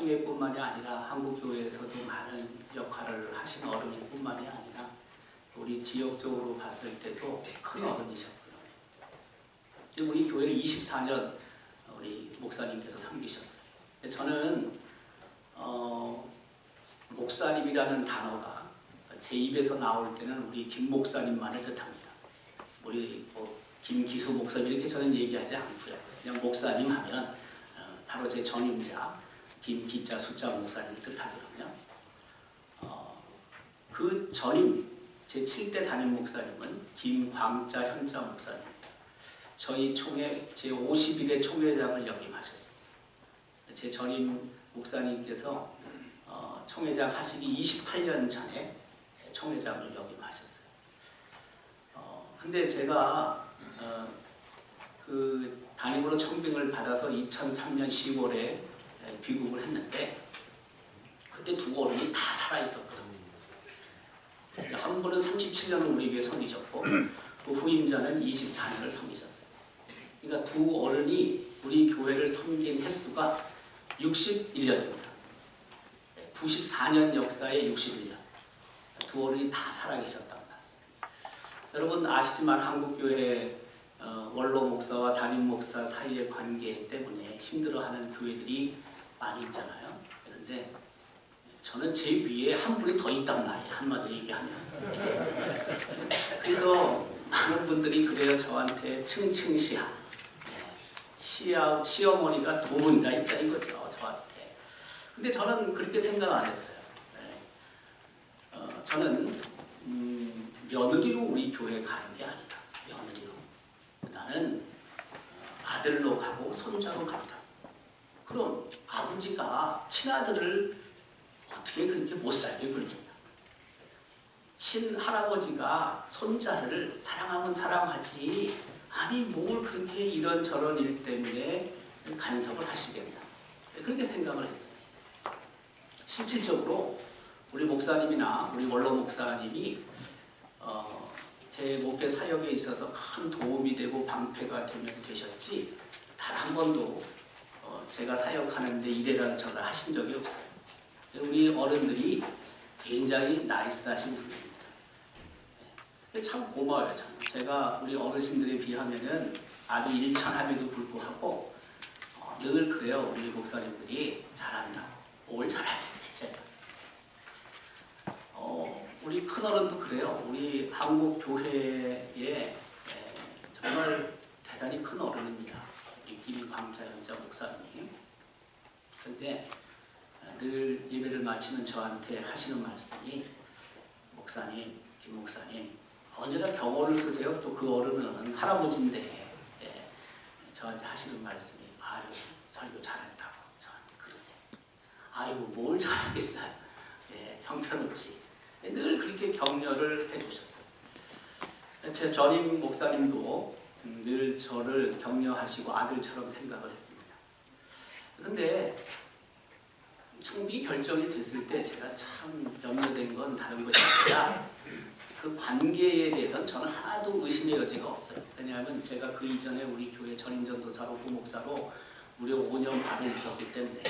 총회뿐만이 아니라 한국교회에서도 많은 역할을 하신 어른일 뿐만이 아니라 우리 지역적으로 봤을 때도 큰 어른이셨고요. 우리 교회를 24년 우리 목사님께서 섬기셨어요. 저는 목사님이라는 단어가 제 입에서 나올 때는 우리 김 목사님만을 뜻합니다. 우리 김기수 목사님 이렇게 저는 얘기하지 않고요. 그냥 목사님 하면 바로 제 전임자 김기자 숫자 목사님을 뜻하거든요. 그 전임 제 7대 담임 목사님은 김광자 현자 목사님입니다. 저희 총회 제 51회 총회장을 역임하셨습니다. 제 전임 목사님께서 총회장 하시기 28년 전에 총회장을 역임하셨어요. 근데 제가 그 담임으로 청빙을 받아서 2003년 10월에 귀국을 했는데 그때 두 어른이 다 살아있었거든요. 한 분은 37년을 우리 교회 섬기셨고 그 후임자는 24년을 섬기셨어요. 그러니까 두 어른이 우리 교회를 섬긴 횟수가 61년입니다. 94년 역사에 61년. 두 어른이 다 살아계셨단 말이에요. 여러분 아시지만 한국교회 원로 목사와 담임 목사 사이의 관계 때문에 힘들어하는 교회들이 많이 있잖아요. 그런데 저는 제 위에 한 분이 더 있단 말이에요. 한마디로 얘기하면. 그래서 많은 분들이 그래요. 저한테 층층시하. 시어머니가 두 분이나 있다 이거죠. 저한테. 근데 저는 그렇게 생각 안 했어요. 저는 며느리로 우리 교회에 가는 게 아니다. 며느리로. 나는 아들로 가고 손자로 간다. 그럼 아버지가 친아들을 어떻게 그렇게 못살게 굴리냐. 친할아버지가 손자를 사랑하면 사랑하지 아니 뭘 그렇게 이런저런 일 때문에 간섭을 하시겠나. 그렇게 생각을 했어요. 실질적으로 우리 목사님이나 우리 원로 목사님이 제 목회 사역에 있어서 큰 도움이 되고 방패가 되셨지 단 한 번도 제가 사역하는데 이래라 저래라 하신 적이 없어요. 우리 어른들이 굉장히 나이스하신 분입니다. 참 고마워요. 참. 제가 우리 어르신들에 비하면은 아주 일천함에도 불구하고 늘 그래요. 우리 목사님들이 잘한다고. 뭘 잘하겠어요. 제가. 우리 큰어른도 그래요. 우리 한국교회에 정말 대단히 큰 어른입니다. 우리 김광자 현자 목사님. 그런데 늘 예배를 마치면 저한테 하시는 말씀이 목사님, 김 목사님 언제나 경호를 쓰세요. 또 그 어른은 할아버지인데 저한테 하시는 말씀이 아유 설교 잘했다고 저한테 그러세요. 아이고 뭘 잘하겠어요. 형편없지. 늘 그렇게 격려를 해주셨어요. 제 전임 목사님도 늘 저를 격려하시고 아들처럼 생각을 했습니다. 근데 청비 결정이 됐을 때 제가 참 염려된 건 다른 것이 아니라 그 관계에 대해서는 저는 하나도 의심의 여지가 없어요. 왜냐하면 제가 그 이전에 우리 교회 전임전도사로 부목사로 무려 5년 반을 있었기 때문에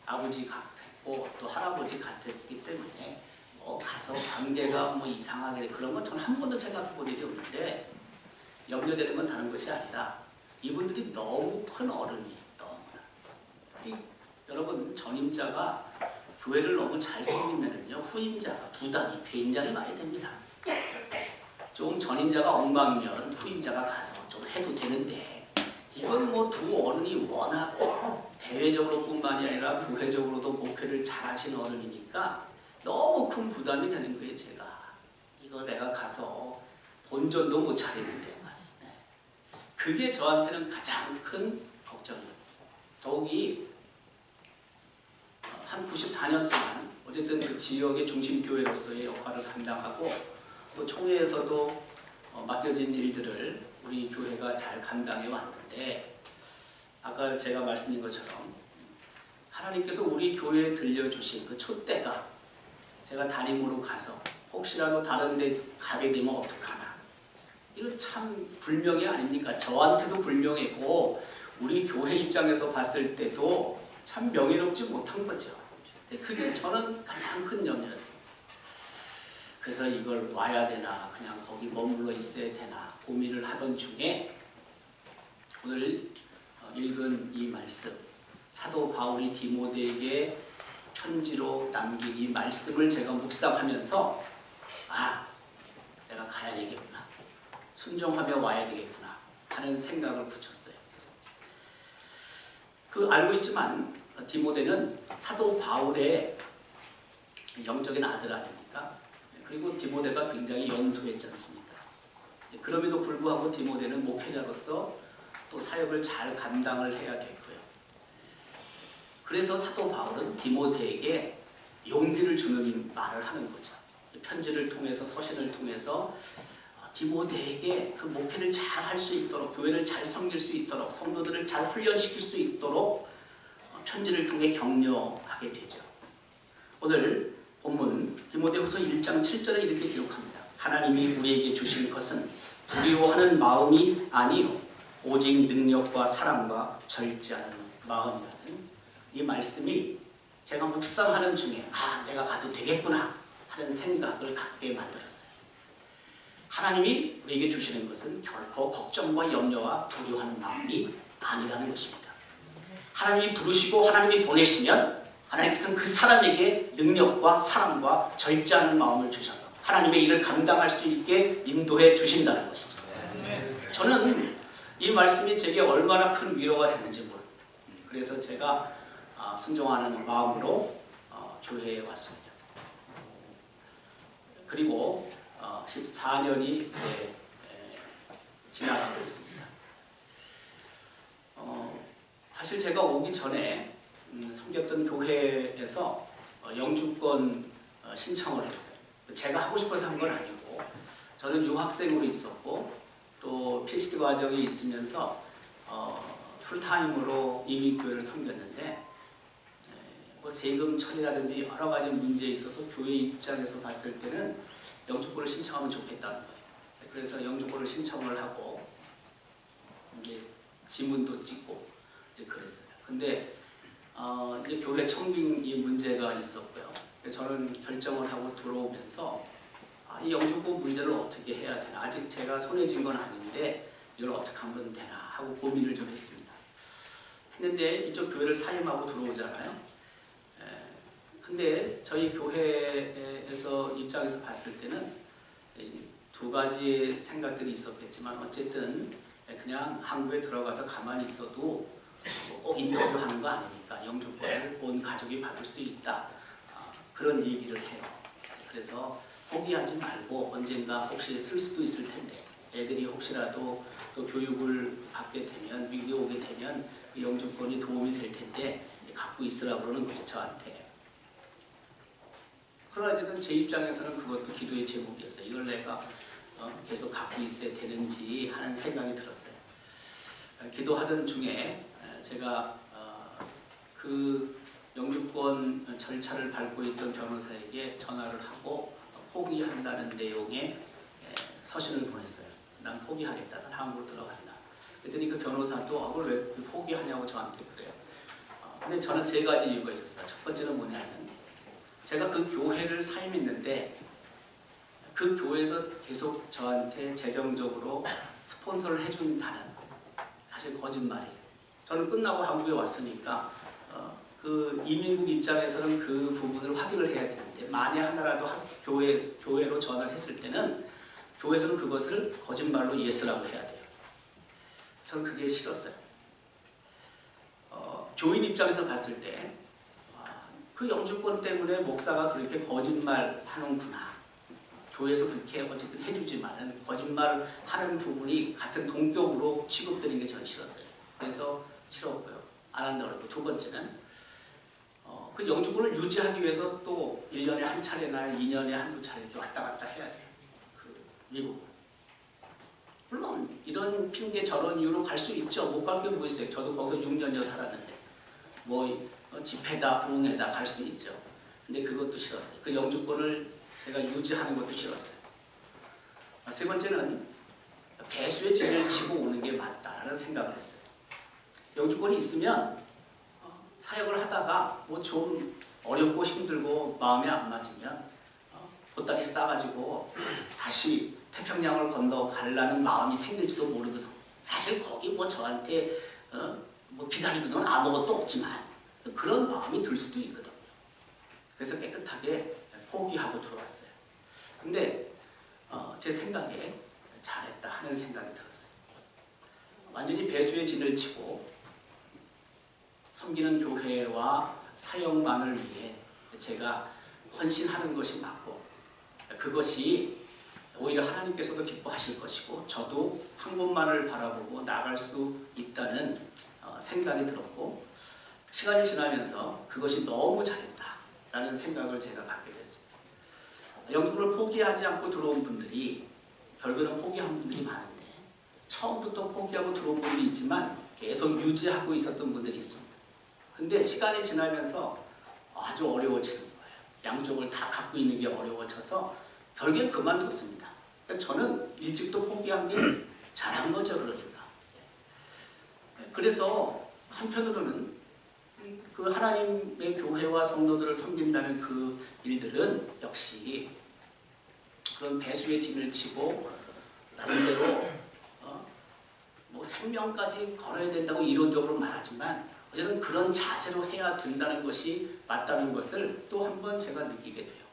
아버지 같았고 또 할아버지 같았기 때문에 가서 관계가 이상하게 그런 건 저는 한 번도 생각해 본 일이 없는데 염려되는 건 다른 것이 아니라 이분들이 너무 큰 어른이에요. 너무나. 여러분 전임자가 교회를 너무 잘 섬기면요 후임자가 부담이 굉장히 많이 됩니다. 좀 전임자가 엉망이면 후임자가 가서 좀 해도 되는데 이건 두 어른이 워낙 대외적으로 뿐만이 아니라 교회적으로도 목회를 잘 하시는 어른이니까 너무 큰 부담이 되는 거예요. 제가 이거 내가 가서 본전도 못 차리는데 말이에요. 그게 저한테는 가장 큰 걱정이었어요. 더욱이 한 94년 동안 어쨌든 그 지역의 중심교회로서의 역할을 감당하고 또 총회에서도 맡겨진 일들을 우리 교회가 잘 감당해 왔는데 아까 제가 말씀드린 것처럼 하나님께서 우리 교회에 들려주신 그 촛대가 제가 담임으로 가서 혹시라도 다른 데 가게 되면 어떡하나. 이거 참 불명예 아닙니까? 저한테도 불명예고 우리 교회 입장에서 봤을 때도 참 명예롭지 못한 거죠. 그게 저는 가장 큰 염려였습니다. 그래서 이걸 와야 되나 그냥 거기 머물러 있어야 되나 고민을 하던 중에 오늘 읽은 이 말씀, 사도 바울이 디모데에게 편지로 남긴 이 말씀을 제가 묵상하면서 내가 가야 되겠구나, 순종하며 와야 되겠구나 하는 생각을 붙였어요. 알고 있지만 디모데는 사도 바울의 영적인 아들 아닙니까? 그리고 디모데가 굉장히 연소했지 않습니까? 그럼에도 불구하고 디모데는 목회자로서 또 사역을 잘 감당을 해야 됐고요. 그래서 사도 바울은 디모데에게 용기를 주는 말을 하는 거죠. 편지를 통해서, 서신을 통해서 디모데에게 그 목회를 잘 할 수 있도록, 교회를 잘 섬길 수 있도록, 성도들을 잘 훈련시킬 수 있도록 편지를 통해 격려하게 되죠. 오늘 본문 디모데후서 1장 7절에 이렇게 기록합니다. 하나님이 우리에게 주신 것은 두려워하는 마음이 아니요 오직 능력과 사랑과 절제하는 마음이라는 이 말씀이 제가 묵상하는 중에 내가 가도 되겠구나 하는 생각을 갖게 만들었어요. 하나님이 우리에게 주시는 것은 결코 걱정과 염려와 두려워하는 마음이 아니라는 것입니다. 하나님이 부르시고 하나님이 보내시면 하나님께서는 그 사람에게 능력과 사랑과 절제하는 마음을 주셔서 하나님의 일을 감당할 수 있게 인도해 주신다는 것이죠. 저는 이 말씀이 제게 얼마나 큰 위로가 되는지 모릅니다. 그래서 제가 순종하는 마음으로 교회에 왔습니다. 그리고 14년이 이제 지나가고 있습니다. 사실 제가 오기 전에 섬겼던 교회에서 영주권 신청을 했어요. 제가 하고 싶어서 한 건 아니고 저는 유학생으로 있었고 또 PhD 과정이 있으면서 풀타임으로 이민교회를 섬겼는데 세금 처리라든지 여러 가지 문제에 있어서 교회 입장에서 봤을 때는 영주권을 신청하면 좋겠다는 거예요. 그래서 영주권을 신청을 하고 이제 지문도 찍고 이제 그랬어요. 근데 이제 교회 청빙이 문제가 있었고요. 저는 결정을 하고 들어오면서 이 영주권 문제를 어떻게 해야 되나, 아직 제가 손에 쥔 건 아닌데 이걸 어떻게 하면 되나 하고 고민을 좀 했습니다. 했는데 이쪽 교회를 사임하고 들어오잖아요. 근데 저희 교회에서 입장에서 봤을 때는 두 가지 생각들이 있었겠지만 어쨌든 그냥 한국에 들어가서 가만히 있어도 꼭 인터뷰하는 거 아니니까 영주권을 온 가족이 받을 수 있다, 그런 얘기를 해요. 그래서 포기하지 말고 언젠가 혹시 쓸 수도 있을 텐데 애들이 혹시라도 또 교육을 받게 되면, 미국에 오게 되면 그 영주권이 도움이 될 텐데 갖고 있으라고 그러는 거죠, 저한테. 그러나 어쨌든 제 입장에서는 그것도 기도의 제목이었어요. 이걸 내가 계속 갖고 있어야 되는지 하는 생각이 들었어요. 기도하던 중에 제가 그 영주권 절차를 밟고 있던 변호사에게 전화를 하고 포기한다는 내용의 서신을 보냈어요. 난 포기하겠다. 난 한국으로 들어간다. 그랬더니 그 변호사도 그걸 왜 포기하냐고 저한테 그래요. 근데 저는 세 가지 이유가 있었어요. 첫 번째는 뭐냐면 제가 그 교회를 사임했는데 그 교회에서 계속 저한테 재정적으로 스폰서를 해준다는, 사실 거짓말이에요. 저는 끝나고 한국에 왔으니까 그 이민국 입장에서는 그 부분을 확인을 해야 되는데 만에 하나라도 교회로 전화를 했을 때는 교회에서는 그것을 거짓말로 예스라고 해야 돼요. 저는 그게 싫었어요. 교인 입장에서 봤을 때 그 영주권 때문에 목사가 그렇게 거짓말 하는구나. 교회에서 그렇게 어쨌든 해주지만은 거짓말을 하는 부분이 같은 동격으로 취급되는 게 저는 싫었어요. 그래서 싫었고요. 안 한다고 그랬고, 두 번째는 그 영주권을 유지하기 위해서 또 1년에 한 차례나 2년에 한두 차례 이렇게 왔다 갔다 해야 돼요. 그 미국. 물론 이런 핑계 저런 이유로 갈 수 있죠. 못 갈 게 뭐 있어요. 저도 거기서 6년여 살았는데 뭐 집회다 부흥회다 갈 수 있죠. 근데 그것도 싫었어요. 그 영주권을 제가 유지하는 것도 싫었어요. 세 번째는 배수의 진을 치고 오는 게 맞다라는 생각을 했어요. 영주권이 있으면 사역을 하다가 뭐 좀 어렵고 힘들고 마음에 안 맞으면 보따리 싸가지고 다시 태평양을 건너가려는 마음이 생길지도 모르거든. 사실 거기 뭐 저한테 뭐 기다리는 건 아무것도 없지만 그런 마음이 들 수도 있거든요. 그래서 깨끗하게 포기하고 들어왔어요. 근데 제 생각에 잘했다 하는 생각이 들었어요. 완전히 배수의 진을 치고 섬기는 교회와 사역만을 위해 제가 헌신하는 것이 맞고, 그것이 오히려 하나님께서도 기뻐하실 것이고 저도 한 곳만을 바라보고 나갈 수 있다는 생각이 들었고, 시간이 지나면서 그것이 너무 잘했다라는 생각을 제가 갖게 됐습니다. 영국을 포기하지 않고 들어온 분들이 결국에는 포기한 분들이 많은데, 처음부터 포기하고 들어온 분들이 있지만 계속 유지하고 있었던 분들이 있습니다. 근데 시간이 지나면서 아주 어려워지는 거예요. 양쪽을 다 갖고 있는 게 어려워져서 결국엔 그만뒀습니다. 저는 일찍도 포기한 게 잘한 거죠, 그러니까. 그래서 한편으로는 그 하나님의 교회와 성도들을 섬긴다는 그 일들은 역시 그런 배수의 진을 치고 나름대로 뭐 생명까지 걸어야 된다고 이론적으로 말하지만 어쨌든 그런 자세로 해야 된다는 것이 맞다는 것을 또 한 번 제가 느끼게 돼요.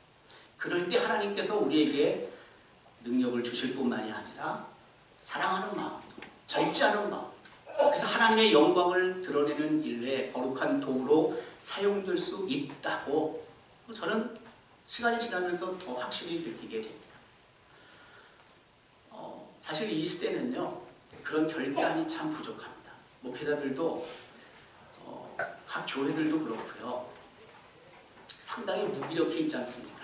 그럴 때 하나님께서 우리에게 능력을 주실 뿐만이 아니라 사랑하는 마음도, 절제하는 마음도, 그래서 하나님의 영광을 드러내는 일에 거룩한 도구로 사용될 수 있다고 저는 시간이 지나면서 더 확실히 느끼게 됩니다. 사실 이 시대는요, 그런 결단이 참 부족합니다. 목회자들도 각 교회들도 그렇고요, 상당히 무기력해 있지 않습니까?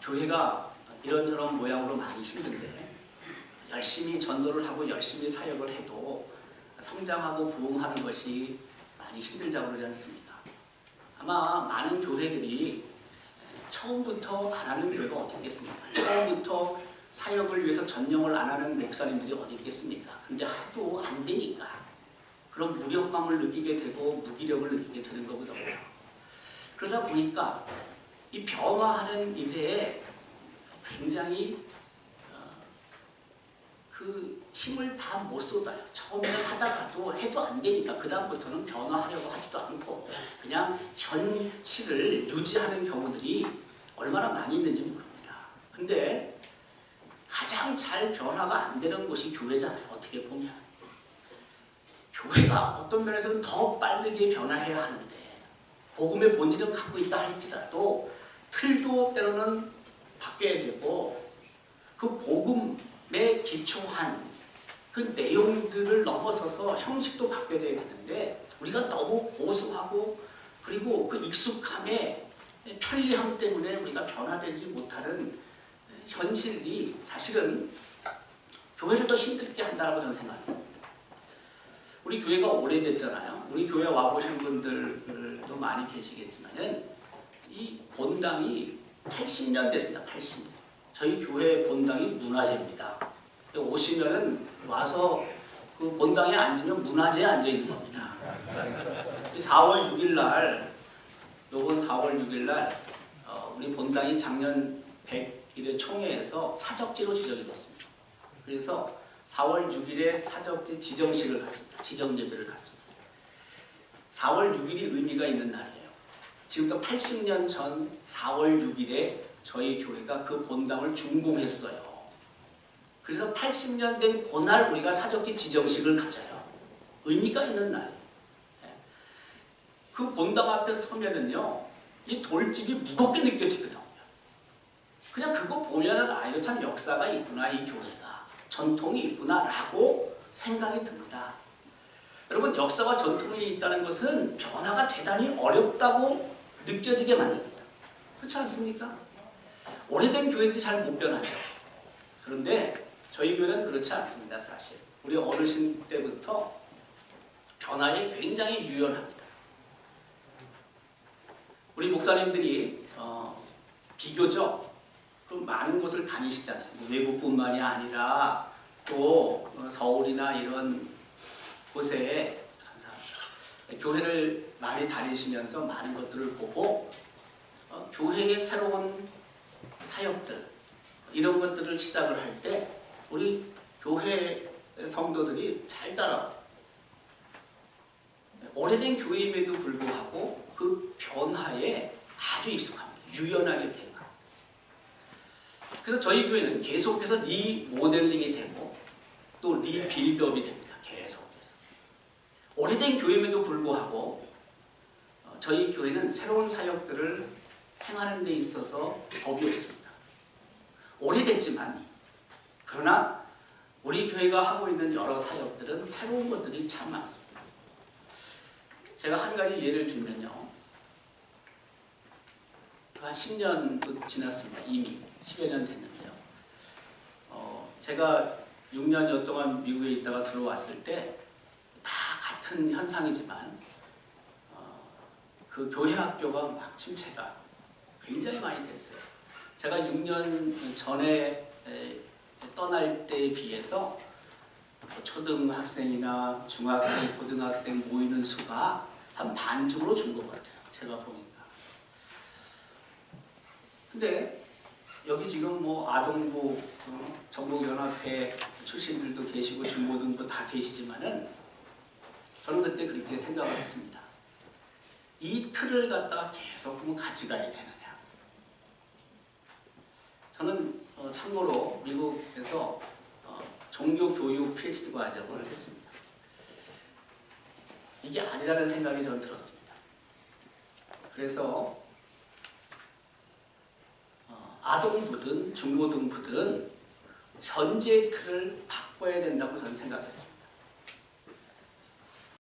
교회가 이런저런 모양으로 많이 힘든데 열심히 전도를 하고 열심히 사역을 해도 성장하고 부흥하는 것이 많이 힘들다고 그러지 않습니까? 아마 많은 교회들이 처음부터 안 하는 교회가 어디 있겠습니까? 처음부터 사역을 위해서 전념을 안 하는 목사님들이 어디 있겠습니까? 근데 하도 안 되니까 그런 무력감을 느끼게 되고 무기력을 느끼게 되는 거거든요. 그러다 보니까 이 변화하는 일에 굉장히 그 힘을 다 못 쏟아요. 처음에는 하다가도 해도 안 되니까 그 다음부터는 변화하려고 하지도 않고 그냥 현실을 유지하는 경우들이 얼마나 많이 있는지 모릅니다. 근데 가장 잘 변화가 안 되는 곳이 교회잖아요. 어떻게 보면. 교회가 어떤 면에서는 더 빠르게 변화해야 하는데 복음의 본질은 갖고 있다 할지라도 틀도 때로는 바뀌어야 되고 그 복음에 기초한 그 내용들을 넘어서서 형식도 바뀌어야 되는데 우리가 너무 고수하고 그리고 그 익숙함에 편리함 때문에 우리가 변화되지 못하는 현실이 사실은 교회를 더 힘들게 한다고 저는 생각합니다. 우리 교회가 오래됐잖아요. 우리 교회 와보신 분들도 많이 계시겠지만은 이 본당이 80년 됐습니다. 80년. 저희 교회 본당이 문화재입니다. 오시면은 와서 그 본당에 앉으면 문화재에 앉아 있는 겁니다. 4월 6일 날, 요번 4월 6일 날 우리 본당이 작년 100일의 총회에서 사적지로 지정이 됐습니다. 그래서 4월 6일에 사적지 지정식을 갔습니다. 지정 예배를 갔습니다. 4월 6일이 의미가 있는 날이에요. 지금부터 80년 전 4월 6일에 저희 교회가 그 본당을 준공했어요. 그래서 80년 된 그날 우리가 사적지 지정식을 가져요. 의미가 있는 날이에요. 그 본당 앞에 서면은요, 이 돌집이 무겁게 느껴지거든요. 그냥 그거 보면은 아, 이거 참 역사가 있구나, 이 교회가. 전통이 있구나라고 생각이 듭니다. 여러분, 역사와 전통이 있다는 것은 변화가 대단히 어렵다고 느껴지게 만듭니다. 그렇지 않습니까? 오래된 교회들이 잘 못 변하죠. 그런데 저희 교회는 그렇지 않습니다. 사실 우리 어르신 때부터 변화에 굉장히 유연합니다. 우리 목사님들이 비교적 많은 곳을 다니시잖아요. 외국뿐만이 아니라 또 서울이나 이런 곳에 교회를 많이 다니시면서 많은 것들을 보고 교회의 새로운 사역들 이런 것들을 시작을 할 때 우리 교회 성도들이 잘 따라와요. 오래된 교회임에도 불구하고 그 변화에 아주 익숙합니다. 유연하게 대응합니다. 그래서 저희 교회는 계속해서 리모델링이 되고 또 리빌드업이 됩니다. 계속해서. 오래된 교회임에도 불구하고 저희 교회는 새로운 사역들을 행하는 데 있어서 겁이 없습니다. 오래됐지만 그러나 우리 교회가 하고 있는 여러 사역들은 새로운 것들이 참 많습니다. 제가 한 가지 예를 들면요. 한 10년도 지났습니다. 이미 10여 년 됐는데요. 제가 6년여 동안 미국에 있다가 들어왔을 때 다 같은 현상이지만 그 교회 학교가 막 침체가 굉장히 많이 됐어요. 제가 6년 전에 떠날 때에 비해서 초등학생이나 중학생, 고등학생 모이는 수가 한 반쯤으로 준 것 같아요. 제가 보니까. 근데 여기 지금 뭐 아동부, 전국연합회 출신들도 계시고 중고등부 다 계시지만은 저는 그때 그렇게 생각을 했습니다. 이 틀을 갖다가 계속 가져가야 되느냐. 저는 참고로 미국에서 종교교육 PhD 과정을 했습니다. 이게 아니라는 생각이 저는 들었습니다. 그래서 아동부든 중고등부든 현재의 틀을 바꿔야 된다고 저는 생각했습니다.